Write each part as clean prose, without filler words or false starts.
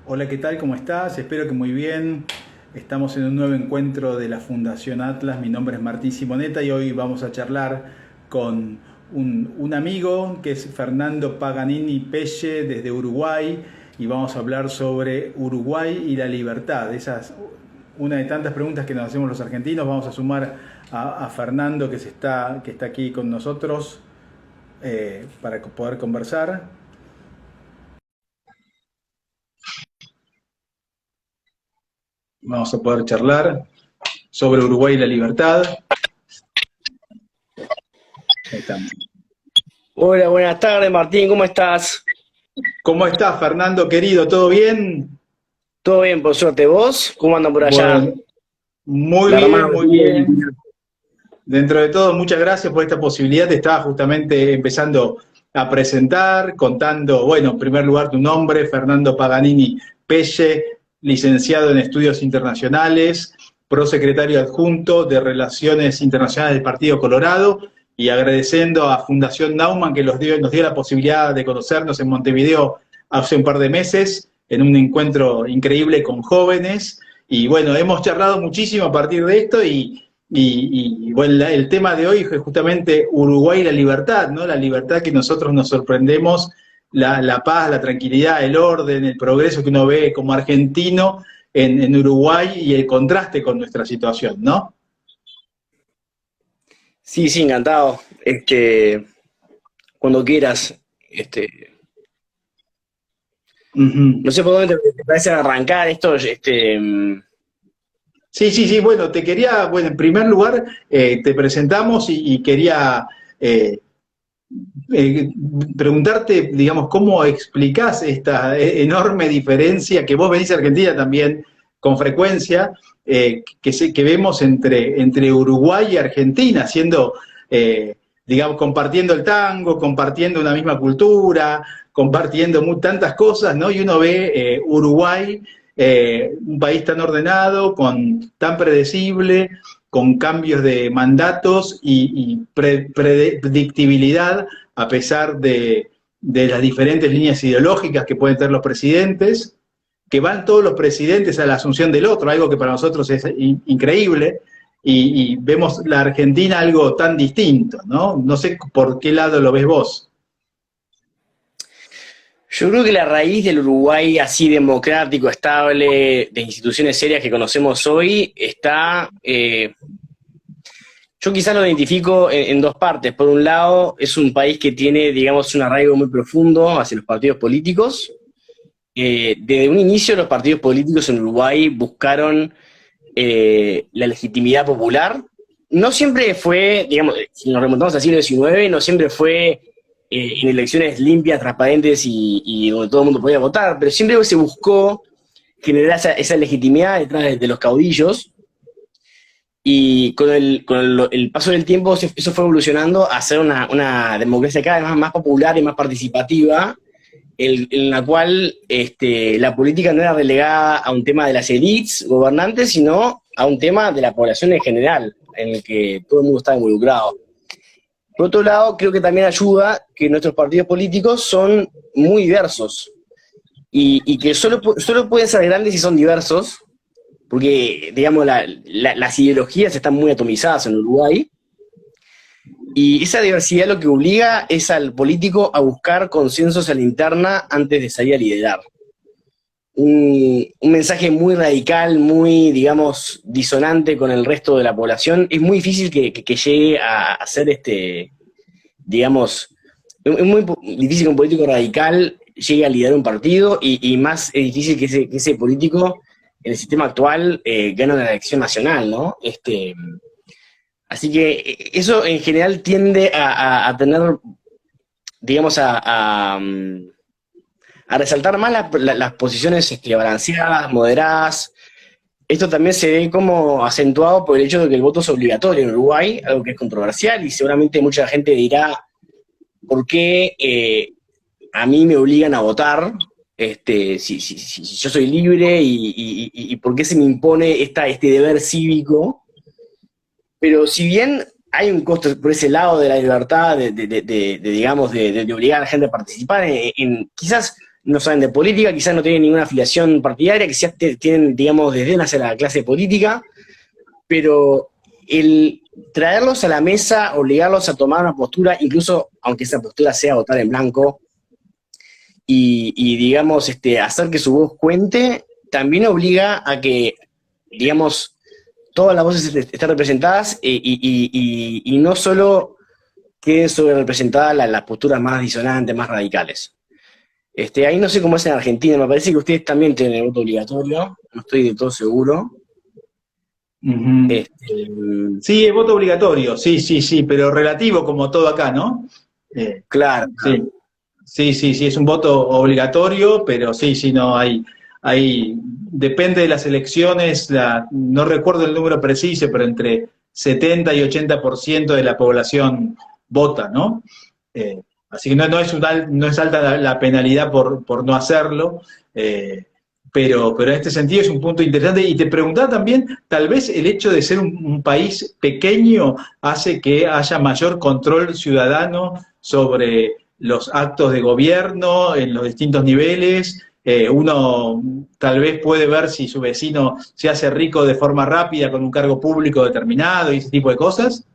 Hola, ¿qué tal? ¿Cómo estás? Espero que muy bien. Estamos en un nuevo encuentro de la Fundación Atlas. Mi nombre es Martín Simonetta y hoy vamos a charlar con un amigo que es Fernando Paganini Pelle desde Uruguay y vamos a hablar sobre Uruguay y la libertad. Esa es una de tantas preguntas que nos hacemos los argentinos. Vamos a sumar a Fernando que está aquí con nosotros para poder conversar. Vamos a poder charlar sobre Uruguay y la libertad. Ahí estamos. Hola, buenas tardes, Martín, ¿cómo estás? ¿Cómo estás, Fernando, querido? ¿Todo bien? ¿Todo bien, por suerte? ¿Vos? ¿Cómo andan por allá? Bueno, muy La bien, hermana muy bien. Dentro de todo, muchas gracias por esta posibilidad. Te estaba justamente empezando a presentar, contando, bueno, en primer lugar tu nombre, Fernando Paganini Pelle, licenciado en Estudios Internacionales, prosecretario adjunto de Relaciones Internacionales del Partido Colorado, y agradeciendo a Fundación Naumann que nos dio la posibilidad de conocernos en Montevideo hace un par de meses, en un encuentro increíble con jóvenes. Y bueno, hemos charlado muchísimo a partir de esto y bueno, el tema de hoy es justamente Uruguay y la libertad, ¿no? La libertad que nosotros nos sorprendemos, la paz, la tranquilidad, el orden, el progreso que uno ve como argentino en Uruguay y el contraste con nuestra situación, ¿no? Sí, sí, encantado. Cuando quieras. Este, Ujú. no sé por dónde te parece arrancar esto. Sí, sí, sí, bueno, te quería, bueno, en primer lugar, te presentamos y quería eh, eh, preguntarte, digamos, cómo explicás esta enorme diferencia que vos venís a Argentina también con frecuencia, que vemos entre Uruguay y Argentina, siendo, digamos, compartiendo el tango, compartiendo una misma cultura, compartiendo tantas cosas, ¿no? Y uno ve Uruguay, un país tan ordenado, tan predecible, con cambios de mandatos y predictibilidad a pesar de las diferentes líneas ideológicas que pueden tener los presidentes, que van todos los presidentes a la asunción del otro, algo que para nosotros es increíble, y vemos la Argentina algo tan distinto, ¿no? No sé por qué lado lo ves vos. Yo creo que la raíz del Uruguay así democrático, estable, de instituciones serias que conocemos hoy, está. Yo quizás lo identifico en dos partes. Por un lado, es un país que tiene, digamos, un arraigo muy profundo hacia los partidos políticos. Desde un inicio los partidos políticos en Uruguay buscaron la legitimidad popular. No siempre fue, digamos, si nos remontamos al siglo XIX, no siempre fue en elecciones limpias, transparentes y donde todo el mundo podía votar, pero siempre se buscó generar esa legitimidad detrás de los caudillos. Y con el paso del tiempo eso fue evolucionando a ser una democracia cada vez más popular y más participativa, en la cual la política no era relegada a un tema de las élites gobernantes, sino a un tema de la población en general, en el que todo el mundo está involucrado. Por otro lado, creo que también ayuda que nuestros partidos políticos son muy diversos y que solo pueden ser grandes si son diversos, porque, digamos, las ideologías están muy atomizadas en Uruguay. Y esa diversidad lo que obliga es al político a buscar consensos a la interna antes de salir a liderar. Un mensaje muy radical, muy, digamos, disonante con el resto de la población, es muy difícil que llegue a ser digamos, es muy difícil que un político radical llegue a liderar un partido y más es difícil que ese político en el sistema actual gane una elección nacional, ¿no? Así que eso en general tiende a tener, digamos, a resaltar más las posiciones balanceadas, moderadas. Esto también se ve como acentuado por el hecho de que el voto es obligatorio en Uruguay, algo que es controversial y seguramente mucha gente dirá, ¿por qué a mí me obligan a votar? Si yo soy libre y por qué se me impone este deber cívico. Pero si bien hay un costo por ese lado de la libertad, digamos, de obligar a la gente a participar, quizás no saben de política, quizás no tienen ninguna afiliación partidaria, quizás tienen, digamos, desdén hacia la clase política, pero el traerlos a la mesa, obligarlos a tomar una postura, incluso aunque esa postura sea votar en blanco, y digamos, hacer que su voz cuente, también obliga a que, digamos, todas las voces estén representadas y no solo queden sobre representadas las posturas más disonantes, más radicales. Ahí no sé cómo es en Argentina, me parece que ustedes también tienen el voto obligatorio, no estoy de todo seguro. Sí, es voto obligatorio, sí, pero relativo como todo acá, ¿no? Claro. Sí, es un voto obligatorio, pero sí, no, depende de las elecciones, no recuerdo el número preciso, pero entre 70 y 80% de la población vota, ¿no? Así que no es alta la penalidad por no hacerlo, pero en este sentido es un punto interesante. Y te preguntaba también, tal vez el hecho de ser un país pequeño hace que haya mayor control ciudadano sobre los actos de gobierno en los distintos niveles. Uno tal vez puede ver si su vecino se hace rico de forma rápida con un cargo público determinado y ese tipo de cosas.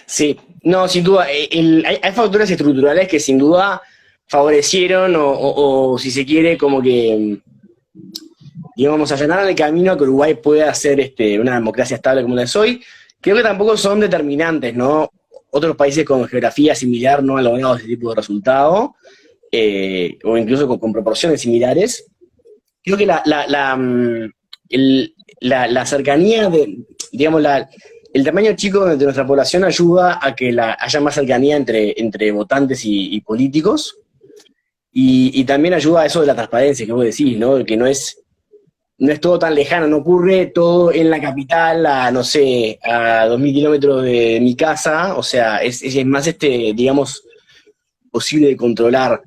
Sí, no, sin duda. Hay factores estructurales que sin duda favorecieron o si se quiere, como que, digamos, allanaron el camino a que Uruguay pueda ser una democracia estable como la es hoy. Creo que tampoco son determinantes, ¿no? Otros países con geografía similar no han logrado ese tipo de resultado, o incluso con proporciones similares. Creo que la cercanía digamos, el tamaño chico de nuestra población ayuda a que haya más cercanía entre votantes y políticos, y también ayuda a eso de la transparencia que vos decís, ¿no? Que no es todo tan lejano, no ocurre todo en la capital, no sé, a 2.000 kilómetros de mi casa, o sea, es más, digamos, posible de controlar.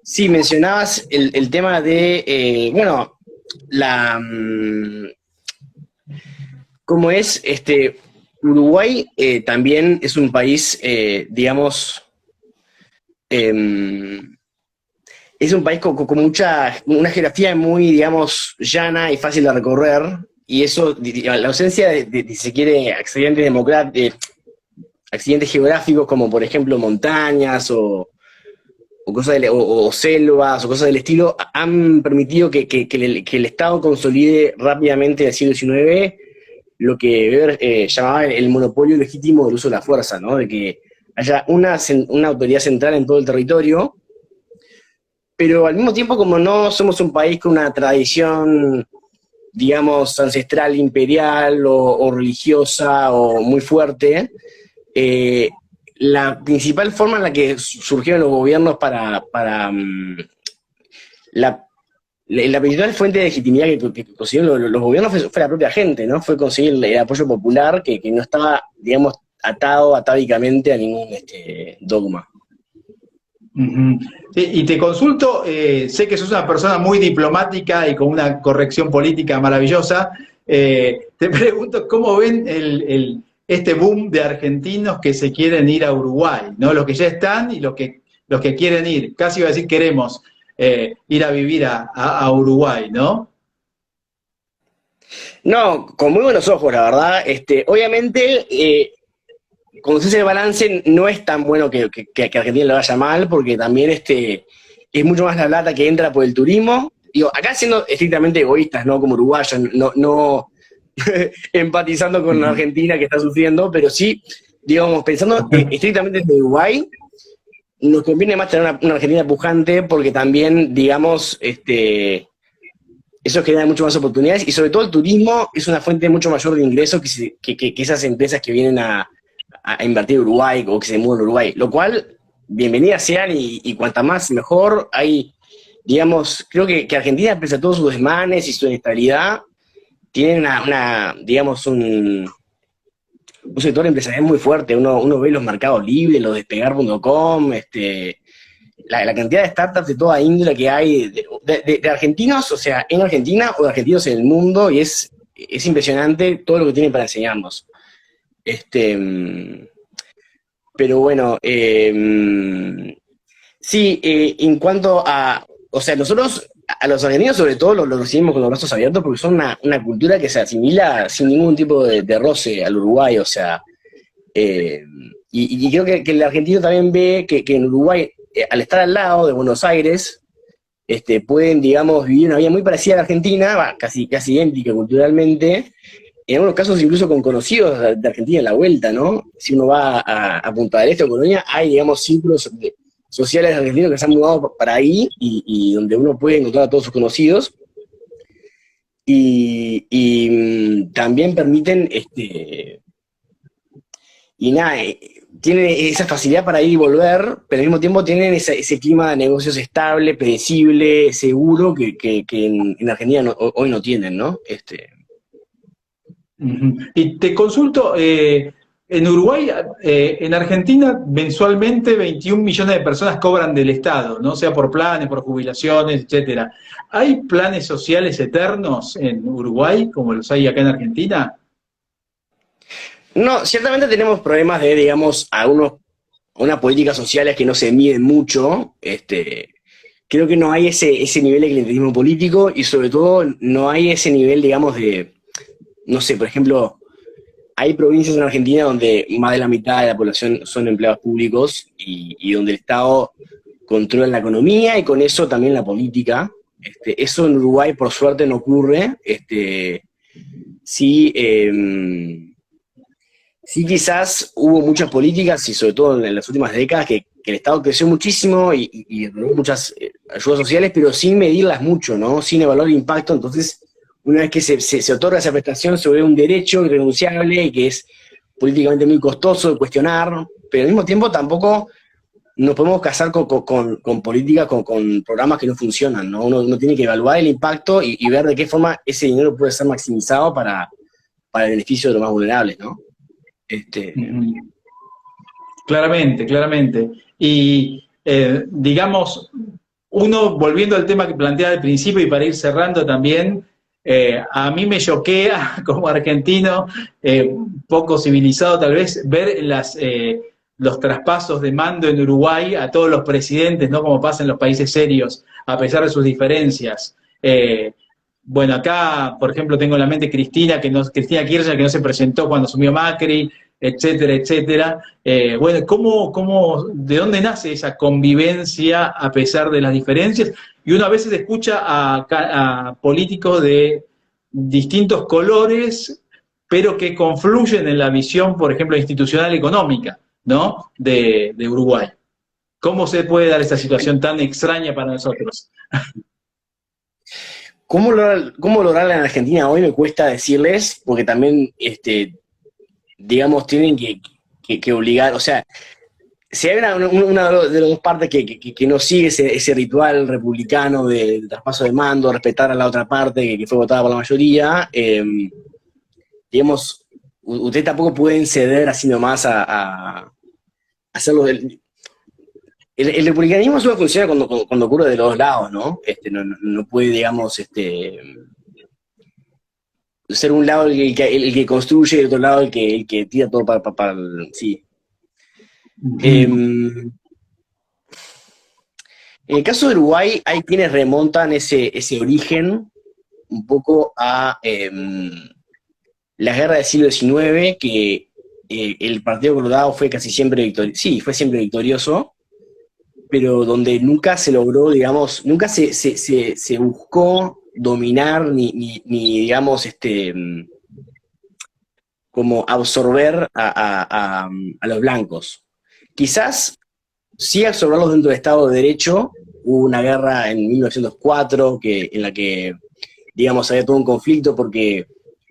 Sí, mencionabas el tema de, bueno, ¿cómo es? Uruguay también es un país, digamos, es un país con una geografía muy, digamos, llana y fácil de recorrer, y eso, la ausencia de si se quiere, accidentes geográficos como, por ejemplo, montañas o cosas o selvas o cosas del estilo, han permitido que el Estado consolide rápidamente en el siglo XIX lo que Weber llamaba el monopolio legítimo del uso de la fuerza, ¿no? De que haya una autoridad central en todo el territorio, pero al mismo tiempo, como no somos un país con una tradición, digamos, ancestral, imperial o religiosa o muy fuerte, la principal forma en la que surgieron los gobiernos la principal fuente de legitimidad que consiguieron los gobiernos fue la propia gente, ¿no? Fue conseguir el apoyo popular que no estaba, digamos, atado atávicamente a ningún dogma. Sí, y te consulto, sé que sos una persona muy diplomática y con una corrección política maravillosa. Te pregunto, ¿cómo ven este boom de argentinos que se quieren ir a Uruguay, ¿no? Los que ya están y los que quieren ir. Casi iba a decir queremos ir a vivir a Uruguay, ¿no? No, con muy buenos ojos, la verdad. Obviamente, cuando se hace el balance, no es tan bueno que Argentina le vaya mal, porque también es mucho más la plata que entra por el turismo. Digo, acá siendo estrictamente egoístas, ¿no? Como uruguayos, no empatizando con la Argentina que está sufriendo, pero sí, digamos, pensando estrictamente en Uruguay, nos conviene más tener una Argentina pujante, porque también, digamos, eso genera mucho más oportunidades, y sobre todo el turismo es una fuente mucho mayor de ingresos que esas empresas que vienen a invertir en Uruguay o que se mueven a Uruguay, lo cual, bienvenidas sean, y cuanta más mejor. Digamos, creo que Argentina, pese a todos sus desmanes y su inestabilidad, tiene digamos, un sector empresarial muy fuerte. Uno ve los mercados libres, los despegar.com, la cantidad de startups de toda índole que hay, de argentinos, o sea, en Argentina o de argentinos en el mundo, y es impresionante todo lo que tienen para enseñarnos. Pero bueno, sí, en cuanto a, o sea, nosotros a los argentinos sobre todo los recibimos con los brazos abiertos porque son una cultura que se asimila sin ningún tipo de roce al Uruguay, o sea, eh, y creo que el argentino también ve que en Uruguay, al estar al lado de Buenos Aires, pueden, digamos, vivir una vida muy parecida a la Argentina, casi idéntica culturalmente, en algunos casos incluso con conocidos de Argentina en la vuelta, ¿no? Si uno va a Punta del Este o Colonia, hay, digamos, círculos sociales argentinos que se han mudado para ahí y donde uno puede encontrar a todos sus conocidos y también permiten, y nada, tienen esa facilidad para ir y volver, pero al mismo tiempo tienen ese clima de negocios estable, predecible, seguro, que en Argentina hoy no tienen, ¿no? Ujú. Y te consulto, en Uruguay, en Argentina, mensualmente 21 millones de personas cobran del Estado, ¿no? Sea por planes, por jubilaciones, etcétera. ¿Hay planes sociales eternos en Uruguay, como los hay acá en Argentina? No, ciertamente tenemos problemas de, digamos, unas políticas sociales que no se miden mucho. Creo que no hay ese nivel de clientelismo político y sobre todo no hay ese nivel, digamos, de, no sé, por ejemplo, hay provincias en Argentina donde más de la mitad de la población son empleados públicos y donde el Estado controla la economía y con eso también la política. Eso en Uruguay, por suerte, no ocurre. Sí, sí, quizás hubo muchas políticas, y sobre todo en las últimas décadas, que el Estado creció muchísimo y logró muchas ayudas sociales, pero sin medirlas mucho, ¿no? Sin evaluar el impacto. Entonces, una vez que se otorga esa prestación, se vuelve un derecho irrenunciable y que es políticamente muy costoso de cuestionar, pero al mismo tiempo tampoco nos podemos casar con políticas, con programas que no funcionan, ¿no? Uno tiene que evaluar el impacto y ver de qué forma ese dinero puede ser maximizado para el beneficio de los más vulnerables, ¿no? Ujú. Claramente, claramente. Y digamos, uno, volviendo al tema que planteaba al principio y para ir cerrando también, a mí me choquea como argentino, poco civilizado tal vez, ver los traspasos de mando en Uruguay a todos los presidentes, no como pasa en los países serios, a pesar de sus diferencias. Bueno, acá, por ejemplo, tengo en la mente Cristina Kirchner, que no se presentó cuando asumió Macri, etcétera, etcétera. Bueno, de dónde nace esa convivencia a pesar de las diferencias? Y uno a veces escucha a políticos de distintos colores, pero que confluyen en la visión, por ejemplo, institucional económica, ¿no? De Uruguay. ¿Cómo se puede dar esta situación tan extraña para nosotros? ¿Cómo lograrla en Argentina hoy? Me cuesta decirles, porque también, digamos, tienen que obligar, o sea, si hay una de las dos partes que no sigue ese ritual republicano de traspaso de mando, respetar a la otra parte que fue votada por la mayoría, digamos, ustedes tampoco pueden ceder así nomás a hacerlo el republicanismo solo funciona cuando ocurre de los dos lados, ¿no? No puede, digamos, ser un lado el que construye y otro lado el que tira todo para sí. En el caso de Uruguay, hay quienes remontan ese origen un poco a la guerra del siglo XIX, que el Partido Colorado fue casi siempre victorioso, sí, fue siempre victorioso, pero donde nunca se logró, digamos, nunca se buscó dominar ni digamos, como absorber a los blancos. Quizás sí absorberlos dentro del Estado de Derecho. Hubo una guerra en 1904 en la que, digamos, había todo un conflicto porque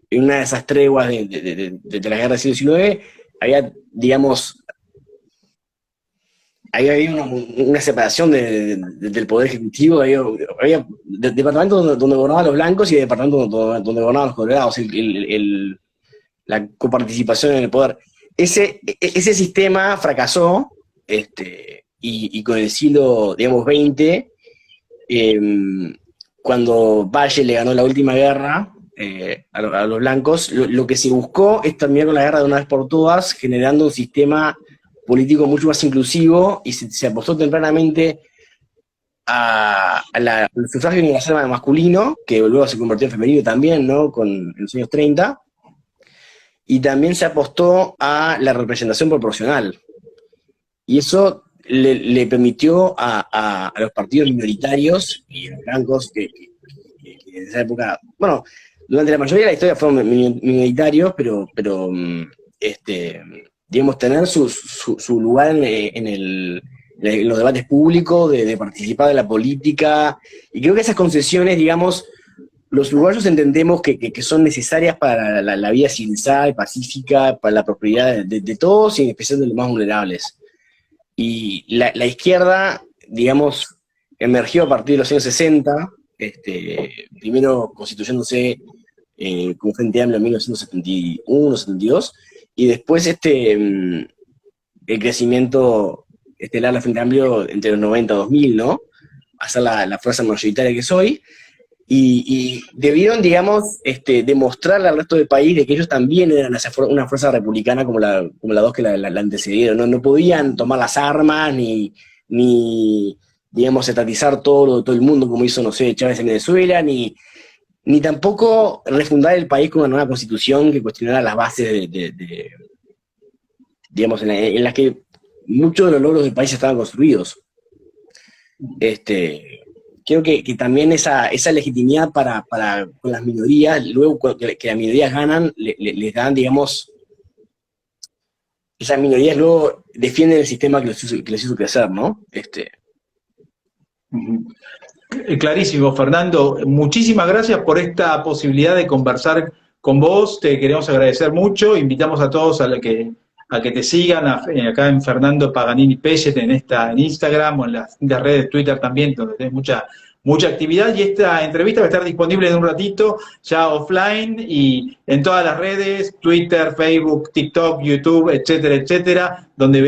en una de esas treguas de la guerra del siglo XIX había, digamos, había habido una separación del poder ejecutivo, había departamentos donde gobernaban los blancos y departamentos donde gobernaban los colorados, la coparticipación en el poder. Ese sistema fracasó, y con el siglo, digamos, XX, cuando Valle le ganó la última guerra a los blancos, lo que se buscó es terminar con la guerra de una vez por todas, generando un sistema político mucho más inclusivo y se apostó tempranamente al sufragio universal masculino, que luego se convirtió en femenino también, ¿no? En los años 30, y también se apostó a la representación proporcional. Y eso le permitió a los partidos minoritarios y los blancos, que en esa época, bueno, durante la mayoría de la historia fueron minoritarios, pero digamos, tener su lugar en los debates públicos, de participar de la política, y creo que esas concesiones, digamos, los uruguayos entendemos que son necesarias para la vida civilizada y pacífica, para la prosperidad de todos y en especial de los más vulnerables. Y la izquierda, digamos, emergió a partir de los años 60, primero constituyéndose como Frente Amplio en 1971, 72, y después el crecimiento estelar del Frente Amplio entre los 90 y 2000, ¿no? A ser la fuerza mayoritaria que soy, y debieron, digamos, demostrarle al resto del país de que ellos también eran una fuerza republicana como la dos que la antecedieron, ¿no? No podían tomar las armas ni digamos, estatizar todo el mundo como hizo, no sé, Chávez en Venezuela, ni tampoco refundar el país con una nueva constitución que cuestionara las bases digamos, en las que muchos de los logros del país estaban construidos. Creo que también esa legitimidad con las minorías, luego que las minorías ganan, les dan, digamos, esas minorías luego defienden el sistema que les hizo crecer, ¿no? Clarísimo, Fernando. Muchísimas gracias por esta posibilidad de conversar con vos. Te queremos agradecer mucho. Invitamos a todos a que te sigan acá en Fernando Paganini Pellet en Instagram o en las redes de Twitter también, donde tenés mucha actividad. Y esta entrevista va a estar disponible en un ratito, ya offline, y en todas las redes, Twitter, Facebook, TikTok, YouTube, etcétera, etcétera, donde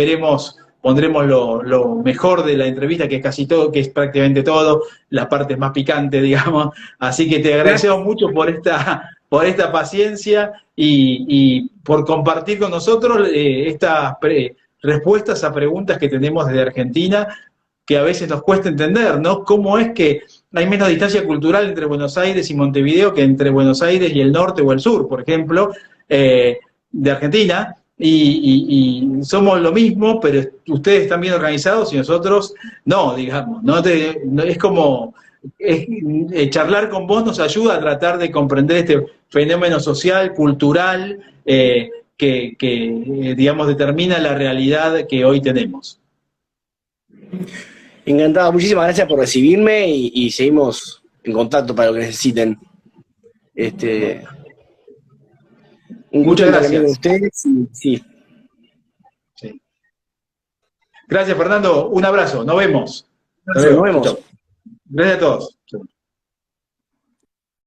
pondremos lo mejor de la entrevista, que es casi todo, que es prácticamente todo, las partes más picantes, digamos. Así que te agradecemos mucho por esta paciencia y por compartir con nosotros estas respuestas a preguntas que tenemos desde Argentina, que a veces nos cuesta entender, ¿no? ¿Cómo es que hay menos distancia cultural entre Buenos Aires y Montevideo que entre Buenos Aires y el norte o el sur, por ejemplo, de Argentina? Y somos lo mismo, pero ustedes están bien organizados y nosotros no, digamos. Es como charlar con vos nos ayuda a tratar de comprender este fenómeno social, cultural, que digamos, determina la realidad que hoy tenemos. Encantado, muchísimas gracias por recibirme y seguimos en contacto para lo que necesiten. Un gusto Muchas gracias. Con ustedes. Sí. Gracias, Fernando. Un abrazo. Nos vemos. Nos vemos. Gracias a todos.